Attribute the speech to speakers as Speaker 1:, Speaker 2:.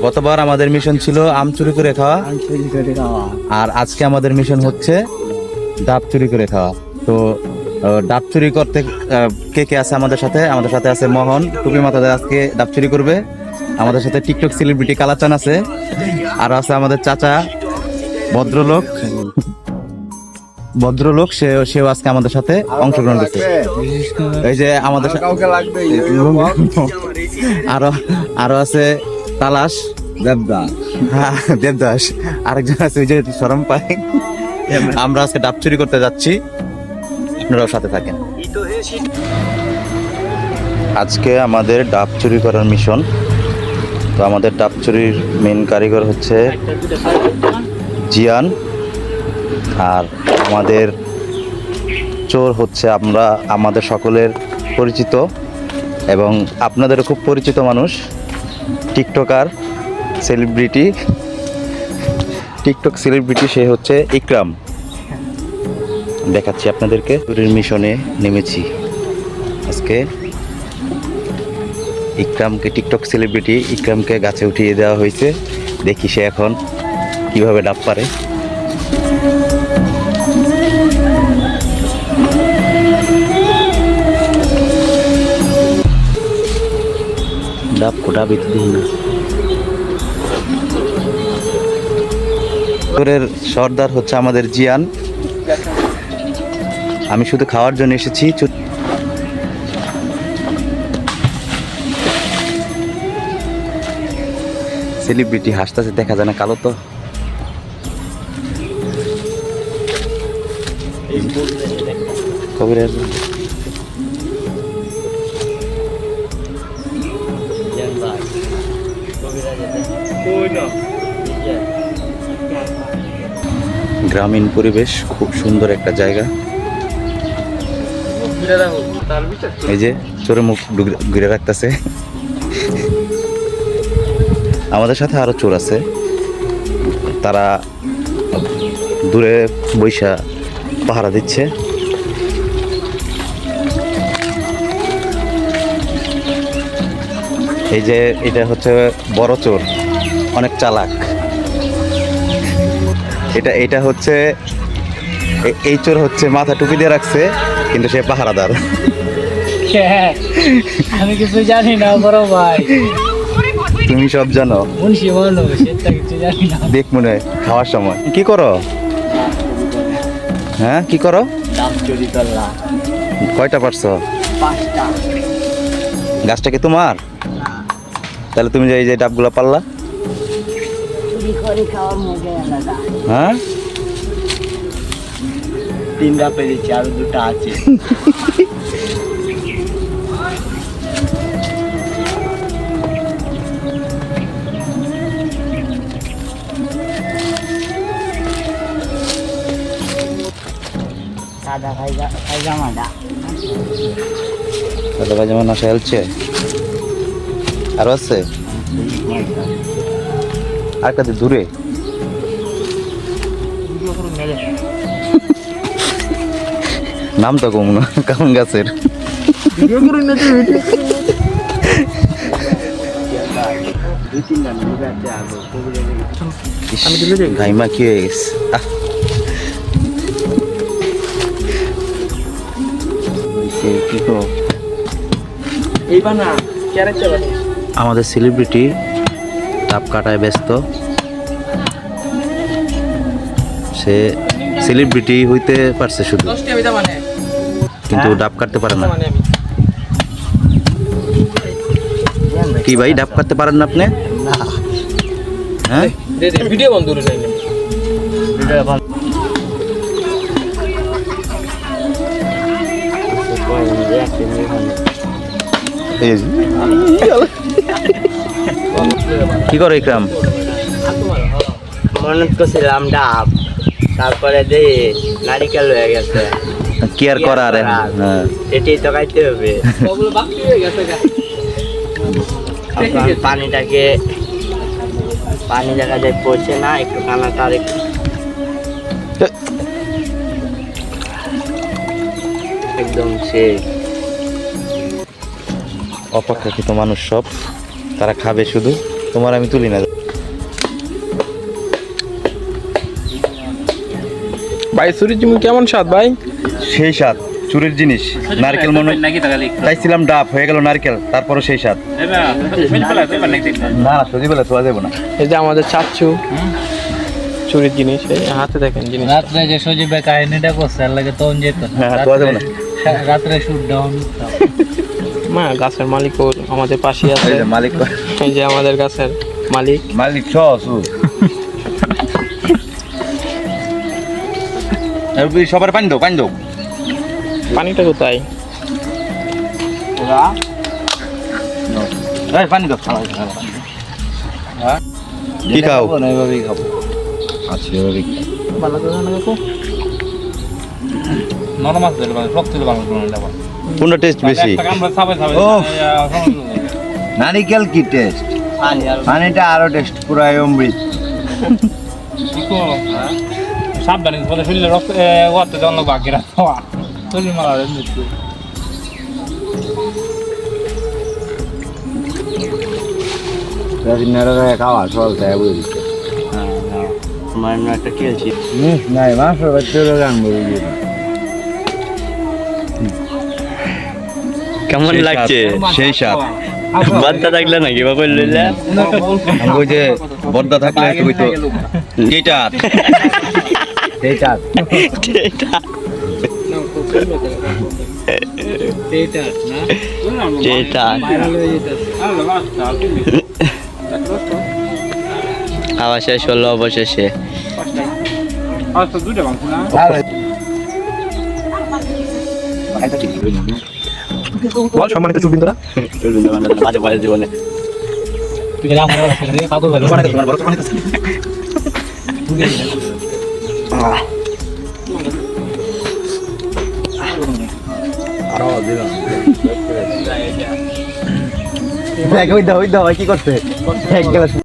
Speaker 1: গতবার আমাদের মিশন ছিল আম চুরি করে খাওয়া, আর আজকে আমাদের মিশন হচ্ছে ডাব চুরি করে খাওয়া। তো ডাব চুরি করতে কে কে আছে আমাদের সাথে? আমাদের সাথে আছে মোহন, টুপি মাথাতে আজকে ডাব চুরি করবে। আমাদের সাথে টিকটক সেলিব্রিটি কালাচান আছে, আর আছে আমাদের চাচা ভদ্রলোক সেও আজকে আমাদের সাথে অংশগ্রহণ করছে। এই যে আমাদের আরো আছে তালাশ দেবদাস, আরেকজন আছে ওই যে শরম পাই। আমরা আজকে ডাব চুরি করতে যাচ্ছি, আপনারাও সাথে থাকেন। আজকে আমাদের ডাব চুরি করার মিশন। তো আমাদের ডাব চুরির মেন কারিগর হচ্ছে জিয়ান, আর আমাদের চোর হচ্ছে আমাদের সকলের পরিচিত এবং আপনাদেরও খুব পরিচিত মানুষ, টিকটক সেলিব্রিটি, সে হচ্ছে ইকরাম। দেখাচ্ছি আপনাদেরকে। চুরির মিশনে নেমেছি আজকে। টিকটক সেলিব্রিটি ইকরামকে গাছে উঠিয়ে দেওয়া হয়েছে। দেখি সে এখন কিভাবে ডাব পারে। ডাব কোটা বিতে না। চোরের সর্দার হচ্ছে আমাদের জিয়ান। আমি শুধু খাওয়ার জন্য এসেছি। সেলিব্রিটি হাসতেছে, দেখা যায় না, কালো তো। কবিরাজ গ্রামীণ পরিবেশ, খুব সুন্দর একটা জায়গা। এই যে চোরে মুখ ঘুরে রাখতেছে। আমাদের সাথে আরো চোর আছে, তারা দূরে বৈশা পাহারা দিচ্ছে। এই যে এটা হচ্ছে বড় চোর, অনেক চালাক। এটা হচ্ছে এই চোর হচ্ছে মাথা টুপি দিয়ে রাখছে, কিন্তু সে পাহারাদার।
Speaker 2: আমি কিছু জানি না বড় ভাই।
Speaker 1: তুমি সব জানো, দেখ মনে হয় খাওয়ার সময়। কি করো? হ্যাঁ, কি করো? কয়টা পারছো?
Speaker 2: 5টা।
Speaker 1: গাছটা কি তোমার? তাহলে তুমি যে এই যে ডাবগুলো পারলা? হ্যাঁ,
Speaker 2: 3টা পেরেছি, আর 2টা আছে। সাদা
Speaker 1: পায়জামা না খেলছে? আরো আছে আর কাছে দূরে। নাম তো কম না, কারণ গাছের গাইমা কি হয়ে গেছে। আমাদের সেলিব্রিটি ডাব কাটায় ব্যস্ত। সে সেলিব্রিটি হইতে পারছে শুধু, কিন্তু ডাব কাটতে পারে না। কি ভাই, ডাব কাটতে পারেন না আপনি? হ্যাঁ,
Speaker 2: ভিডিও বন্ধ করে
Speaker 1: কি করে ইকরাম?
Speaker 2: মনে করছিলাম ডাব, তারপরে দেখি নারিকেল হয়ে গেছে।
Speaker 1: কি আর করার,
Speaker 2: এটাই তো খাইতে হবে। পানি দেখা যায় পড়ছে না, একটু কানাটা একদম সেই
Speaker 1: অপেক্ষাকৃত মানুষ সব, তারা খাবে শুধু, তোমার আমি তুলি না।
Speaker 3: ভাই চুরির জিনিস কেমন স্বাদ ভাই?
Speaker 1: সেই স্বাদ, চুরির জিনিস। নারকেল মনে চাইছিলাম, ডাব হয়ে গেল নারকেল, তারপরে সেই স্বাদ। না সজি বেলা তোয়া যাবো না।
Speaker 3: এই যে আমাদের চাচ্ছু চুরির জিনিস, এই হাতে দেখেন জিনিস।
Speaker 4: রাত্রে যে সজীবের কাহিনীটা করছে এর লাগে তখন যেত না।
Speaker 1: হ্যাঁ তোয়া যাবো না।
Speaker 4: রাত্রে শুট ডাউন
Speaker 3: মা গাছের মালিক ওর আমাদের পাশে আছে।
Speaker 1: এই যে মালিক,
Speaker 3: এই যে আমাদের গাছের মালিক।
Speaker 1: মালিক ছসু সবার পানি দাও, পানি দাও।
Speaker 3: পানিটা কোথায়?
Speaker 1: এই পানি দাও। কি খাও?
Speaker 4: এইভাবেই খাবো।
Speaker 1: আচ্ছা এভাবে
Speaker 4: নরম আছে সব থেকে ভালো করে নেবো।
Speaker 1: কোনটা টেস্ট বেশি? ওফ। নারিকেল কি টেস্ট, পানিটা আরো টেস্ট, পুরো অমৃত।
Speaker 4: সাবধানে বলে শরীরে রক্ত ওয়াতে জন্য বাকি রাখা শরীর মারা মৃত্যু।
Speaker 1: খাওয়া সব তাই বুঝে দিচ্ছে।
Speaker 2: আমার একটা খেয়েছি।
Speaker 1: নাই মাংস আনবো।
Speaker 2: কেমন লাগছে?
Speaker 1: সেই স্বাদ।
Speaker 2: বাদটা থাকলে নাকি বাবা লইলে?
Speaker 1: ওই যে বর্দা থাকলে তুই তো যেটা সেইটা
Speaker 2: যেটা খাওয়া শেষ হলো অবশেষে।
Speaker 3: বল সম্মানিত চুরবিন্দুরা,
Speaker 2: মাঝে মাঝে জীবনে
Speaker 1: কি করছে?